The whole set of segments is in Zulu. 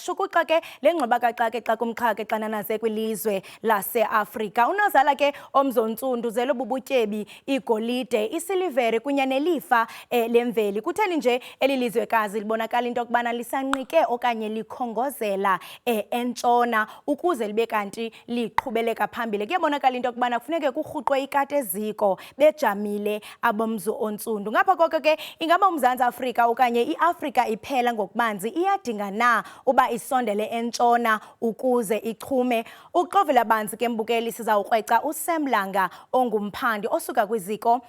Shukuxa ke lengxabakaxake xa kumxhake xana nase kwilizwe laseAfrika. Unozala ke omzontsundu zelo bubutyebi igolide isilivere kunye nelifa lemveli. Kutheni nje elilizwekazi libonakala into yokubana lisanqike okanye likhongozela entshona ukuze libe kanti liqhubeleka phambili. Kuyabonakala into yokubana kufuneke kurhuqwe ikati eziko bejamile abomzu ontsundu. Ngapha koko ke ingaba uMzantsi Afrika okanye iAfrika iphela ngokubanzi iyadinga na uba isondele entshona ukuze ichume. Uxovela banzi ke mbukeli sizawukrweca uSam Langa ongumphandi osuka kwiziko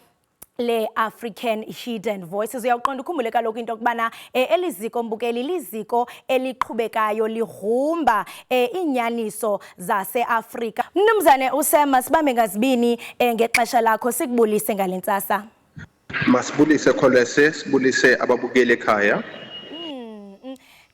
le-African Hidden Voices. Uyawuqonda ukhumbule kaloku into yokubana eliziko mbukeli liziko eliqhubekayo ligrumba iinyaniso zaseAfrika. Mnumzane uSam, sibambe ngazibini ngexesha lakho sikubulise ngale ntsasa. Masibulise Kholese, sibulise ababukeli ekhaya.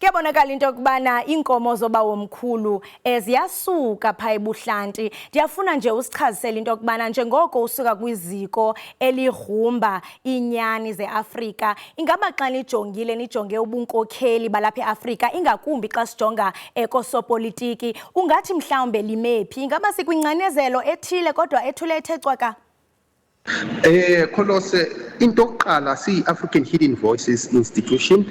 Kuyabonakala into yokubana iinkomo zoba womkhulu ziyasuka phaa ebuhlanti. Ndiyafuna nje usichazisele into yokubana njengoko usuka kwiziko eligrumba iinyani zeAfrika, ingaba xa nijonge ubunkokheli balapha eAfrika, ingakumbi xa sijonga kosopolitiki, ungathi mhlawumbe limephi? Ingaba sikwingcanezelo ethile kodwa ethule ethe cwaka? Kholose, into yokuqala si-African Hidden Voices Institution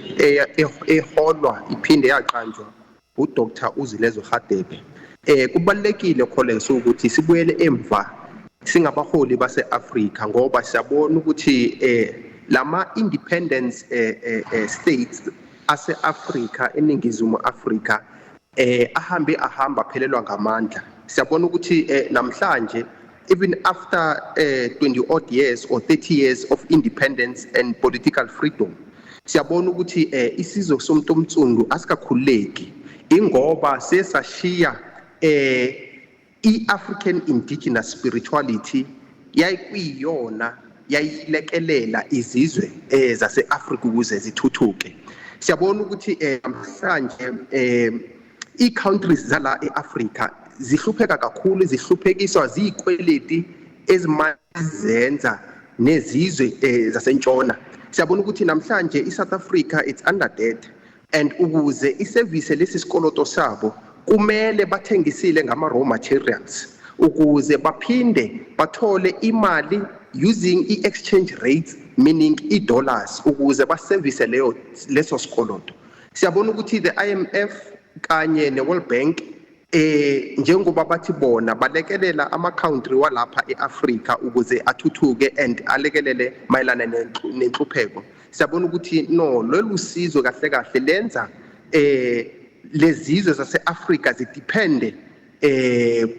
eholwa iphinde yaqanjwa uDr. Uzilezwe Radebe. Kubalulekile Kholese ukuthi sibuyele emva singabaholi base-Afrika ngoba siyabona ukuthi lama independence states ase-Afrika eningizimu Afrika ahamba aphelelwa ngamandla. Siyabona ukuthi namhlanje even after 20 odd years or 30 years of independence and political freedom, siyabona ukuthi isizwe somuntu omtsundu asikakhululeki ingoba sesashiya i-African indigenous spirituality yayikuyiyona yayilekelela izizwe zase-Afrika ukuze zithuthuke. Siyabona ukuthi namhlanje i-countries zala e-Afrika zihlupheka kakhulu, zihluphekiswa ziyikweleti ezimazenza nezizwe zasentshona. Siyabona ukuthi namhlanje iSouth Africa it's under debt, and ukuze iservice lesi sikoloto sabo kumele bathengisile ngama raw materials ukuze baphinde bathole imali using i-exchange rates, meaning i-dollars, ukuze baservice leso sikoloto. Siyabona ukuthi the IMF kanye ne-World Bank njengoba bathi bona balekelela ama-country walapha e-Afrika ukuze athuthuke and alekelele mayelana nenhlupheko. Siyabona ukuthi no, lolu sizo kahle kahle lenza lezizwe zase-Afrika zidepende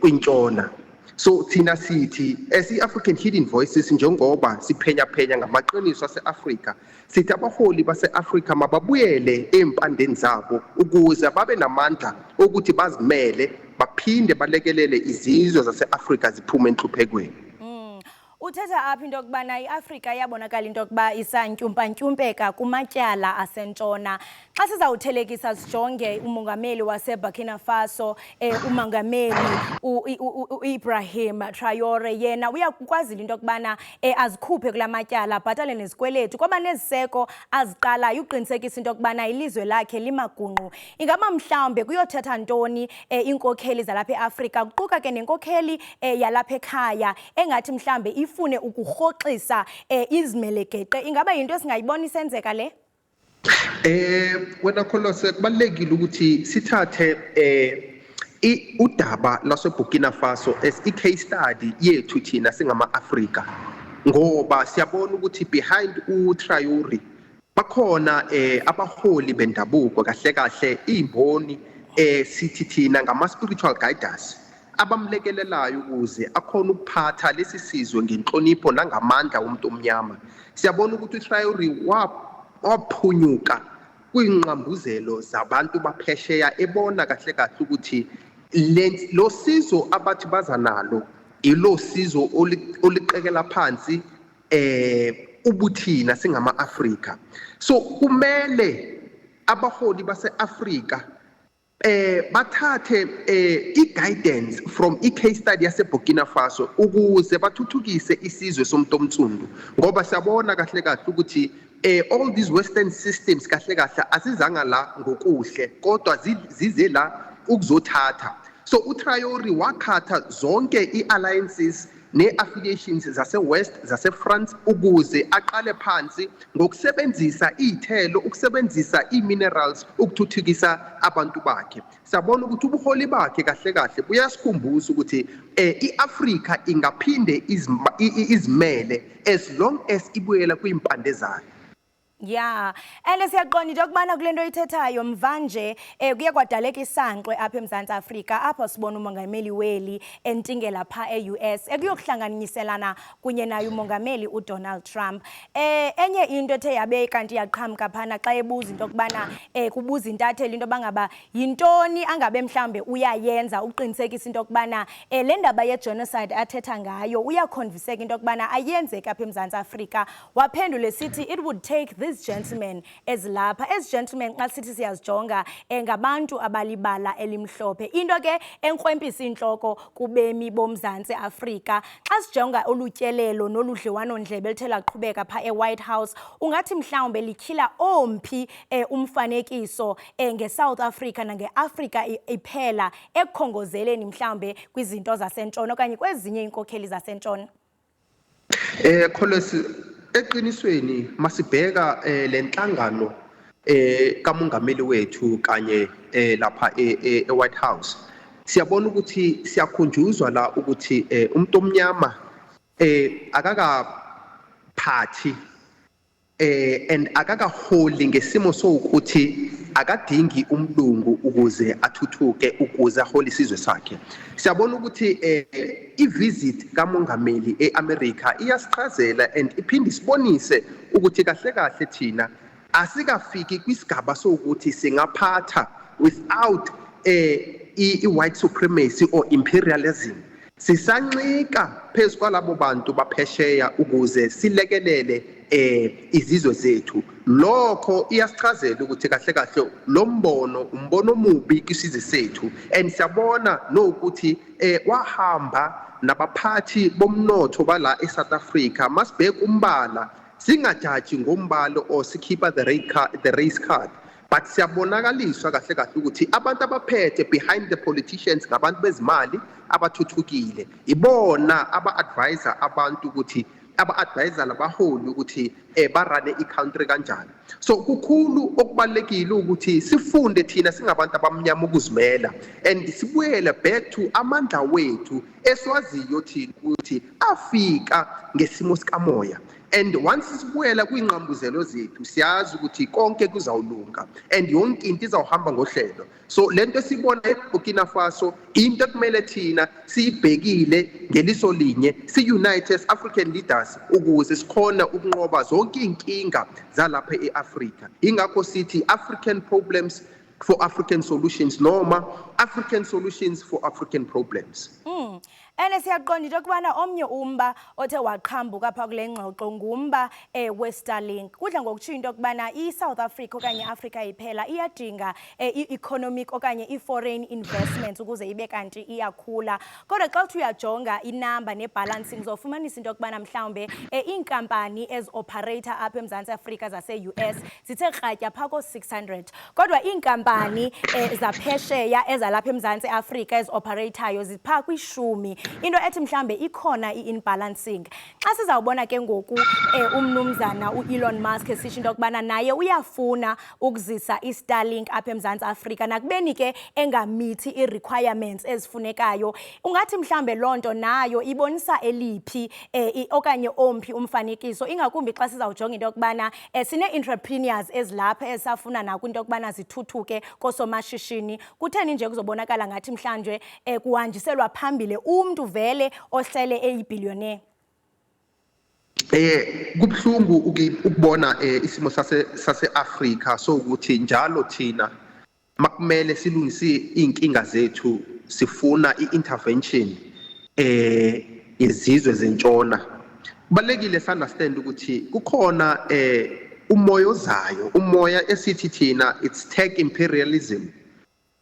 kwintshona. So thina sithi esi-African Hidden Voices njengoba siphenya ngamaqiniso ase-Afrika, sithi abaholi base-Afrika mababuyele empandeni zabo ukuze babe namandla ukuthi bazimele baphinde balekelele izizwe zase-Afrika ziphume enhluphekweni. Uthetha apha into yokubana iAfrika yabonakala into yokuba isantyumpantyumpeka kumatyala asentshona. Xa sizawuthelekisa sijonge umongameli waseBurkina Faso, umongameli Ibrahim Traore, yena uyakwazile into yokubana azikhuphe kula matyala, abhatale nezikweletu, kwaba neziseko aziqalayo uqinisekisa into yokubana ilizwe lakhe limagungqu. Ingaba mhlawumbe kuyothetha ntoni iinkokheli zalapha eAfrika, kuquka ke nenkokheli yalapha ekhaya engathi mhlawumbe ifune ukurhoxisa izimelegeqe? Ingaba yinto esingayibona isenzeka le? Wena Kholose, kubalulekile ukuthi sithathe udaba lwaseBurkina Faso as i-case study yethu thina singama-Afrika, ngoba siyabona ukuthi behind uTraore bakhona abaholi bendabuko kahle kahle imboni sithi thina ngama-spiritual guiders abamlekelelayo ukuze akhona ukuphatha lesi sizwe ngenhlonipho nangamandla womuntu omnyama. Siyabona ukuthi uTraore waphunyuka kwinqambuzelo zabantu baphesheya ebona kahle kahle ukuthi lo sizo abathi baza nalo ilo sizo oliqekela phansi ubuthina singama-Afrika. So kumele abaholi base-Afrika bathathe i-guidance from i-case study yaseBurkina Faso ukuze bathuthukise isizwe somuntu omtsundu, ngoba siyabona kahle kahle ukuthi all these western systems kahle kahle asizanga la ngokuhle kodwa zize la ukuzothatha. So uTraore wakhatha zonke ialliances ne-affiliations zase-West zase-France ukuze aqale phansi ngokusebenzisa iy'thelo, ukusebenzisa ii-minerals ukuthuthukisa abantu bakhe. Siyabona ukuthi ubuholi bakhe kahle kahle buyasikhumbuza ukuthi i-Afrika ingaphinde izimele as long as ibuyela kwimpande zayo. Yeah, and siyaqonda into yokubana kule nto ithethayo mvanje kuye kwadaleka isankxwe apha eMzantsi Afrika apho sibona umongameli weli entingela pha e-US ekuyokuhlanganiselana kunye naye umongameli uDonald Trump. Enye into ethe yabe kanti yaqhamuka phana xa ebuza into yokubana kubuza intatheli into bangaba yintoni angabe mhlambe uyayenza uqinisekisa into yokubana le ndaba ye-genocide athetha ngayo uyakhonviseka into yokubana ayenzeke apha eMzantsi Afrika. Waphendule sithi it would take this gentlemen ezilapha gentlemen xa sithi siyazijonga ngabantu abalibala elimhlophe into ke enkrwempisa inhloko kubemi boMzantsi Afrika xa sijonga olutyelelo noludliwano ndlebe lithe laqhubeka pha eWhite House ungathi mhlawumbe likhila omphi umfanekiso ngeSouth Africa nangeAfrika iphela ekukhongozeleni mhlawumbe kwizinto zasentshona okanye kwezinye inkokheli zasentshona. Kholesi eqinisweni masibheka lenhlangano kamongameli wethu kanye lapha eWhite House siyabona ukuthi siyakhunjuzwa la ukuthi umuntu omnyama akakaphathi and akakaholi ngesimo sokuthi akadingi umlungu ukuze athuthuke ukuze ahole isizwe sakhe. Siyabona ukuthi i-visit kamongameli eAmerica iyasichazela and iphinde isibonise ukuthi kahle kahle thina asikafiki kwisigaba sokuthi singaphatha without i-white supremacy or imperialism. Sisancika phezu kwalabo bantu baphesheya ukuze silekelele izizwe zethu. Lokho iyasichazela ukuthi kahle kahle lo mbono umbono omubi kisizwe sethu and siyabona nokuthi wahamba nabaphathi bomnotho bala eSouth Africa masibheka umbala singajaji ngombalo or sikhipha the race card but siyabonakaliswa kahle kahle ukuthi abantu abaphethe behind the politicians ngabantu bezimali abathuthukile ibona aba-advisor abantu ukuthi aba-advisor labaholi ukuthi barane i-country kanjani. So kukhulu okubalekile ukuthi sifunde thina singabantu abamnyama ukuzimela and sibuyele back to amandla wethu eswaziyo thina ukuthi afika ngesimo sikamoya. And once sibuyela kwingqambuzelo zethu siyazi ukuthi konke kuzawulunga and yonke into izawuhamba ngohlelo. So lento esibona eBurkina Faso into ekumele thina siyibhekile ngeliso linye si-unite as African leaders ukuze sikhona ukunqoba zonke inkinga zalapha eAfrika. Ingakho sithi African problems for African solutions noma African solutions for African problems. Siyaqonda into yokubana omnye umba othe waqhambuka pha kule ngxoxo ngumba we-Starlink. Kudla ngokutsho into yokubana i-South Africa okanye i-Afrika iphela iyadinga i-economic okanye i-foreign investments ukuze ibe kanti iyakhula. Kodwa xa uthi uyajonga inamba nebalancing uzofumanisa into yokubana mhlawumbe iinkampani ezi-operator apha eMzantsi Afrika zase-US zithe kratya phaa ko-600 kodwa iinkampani zaphesheya ezalapha eMzantsi Afrika ezi-operatayo ziphaa kwi-10 into ethi mhlambe ikhona i-imbalancing. Xa sizawubona ke ngoku umnumzana uElon Musk esisho into yokubana naye uyafuna ukuzisa i-Starlink apha eMzantsi Afrika nakubeni ke engamithi i-requirements ezifunekayo ungathi mhlambe loo nto nayo ibonisa eliphi okanye omphi umfanekiso ingakumbi xa sizawujonga into yokubana sine-entrepreneurs ezilapha ezisafuna nako into yokubana zithuthuke koosomashishini kutheni nje kuzobonakala ngathi mhlanje kuhanjiselwa phambili umuntu vele ohlele eyibillionaire. Kubhlungu ukubona isimo sase-Afrika so ukuthi njalo thina makumele silungise inkinga zethu sifuna i-intervention izizwe zentshona. Kubalekile understand ukuthi kukhona umoya ozayo umoya esithi thina it's tech imperialism.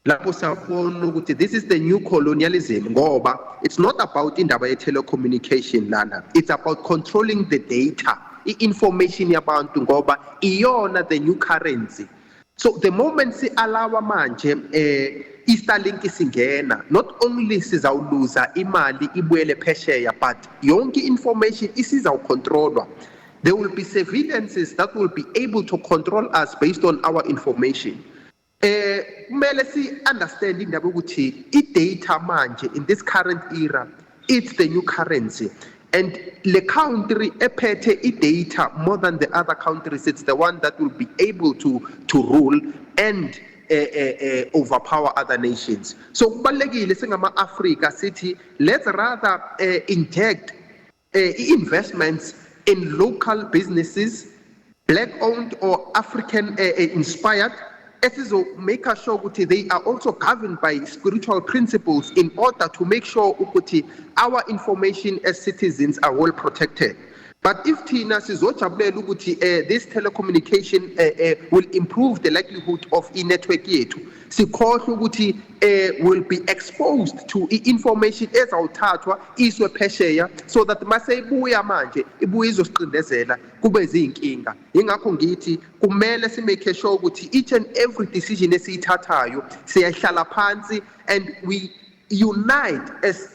Lapho siyabona ukuthi this is the new colonialism ngoba it's not about indaba ye-telecommunication lana, it's about controlling the data i-information yabantu ngoba iyona the new currency. So the moment si-alawa manje i-Starlink singena, not only sizawuluza imali ibuyele phesheya, but yonke information isizawucontrolwa. There will be surveillances that will be able to control us based on our information. Kumele si-understand indaba ukuthi i-data manje in this current era, it's the new currency. And the country ephethe i-data more than the other countries, it's the one that will be able to rule and overpower other nations. So kubalekile singama-Afrika sithi let's rather inject investments in local businesses, black-owned or African-inspired, make sure that they are also governed by spiritual principles in order to make sure that our information as citizens are well protected. But if Tina this telecommunication will improve the likelihood of network yethu, will be exposed to information as awuthathwa iswe phesheya, so that maseyibuya manje ibuya izosiqindezela kube zinkinga. Ingakho ngithi kumele simake sure ukuthi each and every decision esiyithathayo siyahlala phansi and we unite as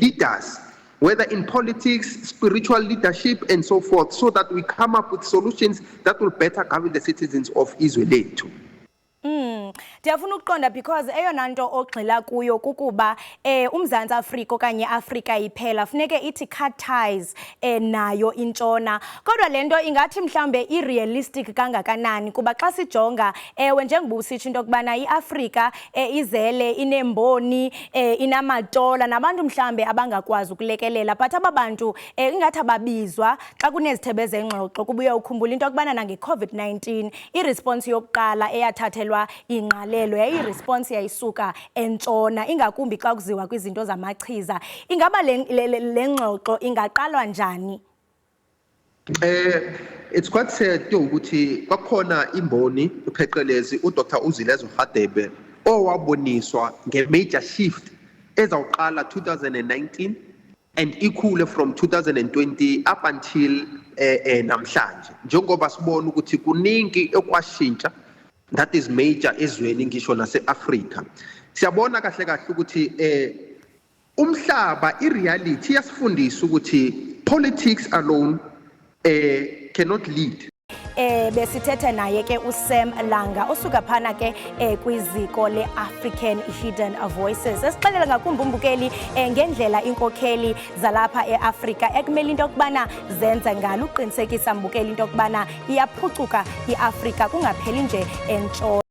leaders, whether in politics, spiritual leadership, and so forth, so that we come up with solutions that will better govern the citizens of Israel too. Ndiyafuna ukuqonda because eyona nto ogxila kuyo kukuba uMzantsi Afrika okanye Afrika iphela funeke ithi cut ties nayo intshona, kodwa lento ingathi mhlambe irrealistic kangakanani kuba xa sijonga njengoba usitsho into kubana iAfrika izele inemboni inamatola nabantu mhlambe abangakwazi ukulekelela, but ababantu ingathi ababizwa xa kunezithebe zengxoxo. Kubuye ukhumbula into kubana nange-COVID-19 iresponse yokuqala eyathathelwa ingqalelo yayiresponse yayisuka entshona, ingakumbi xa kuziwa kwizinto zamachiza. Ingaba le ngxoxo ingaqalwa njani? It's quite sad ukuthi kwakhona imboni pheqelezi uDr Uzilezwe Radebe owaboniswa nge-major shift ezawuqala 2019 and ikhule from 2020 up until namhlanje, njengoba sibona ukuthi kuningi ekwashintsha that is major ezweni ngisho nase-Afrika. Siyabona kahle kahle ukuthi umhlaba ireality yasifundisa ukuthi politics alone cannot lead. Besithethe naye ke uSam Langa osuka phana ke kwiziko le-African Hidden Voices, esixelela ngakumbi umbukeli ngendlela inkokheli zalapha eAfrika ekumele into yokubana zenze ngalo uqinisekisa mbukeli into yokubana iyaphucuka iAfrika kungapheli nje entshona.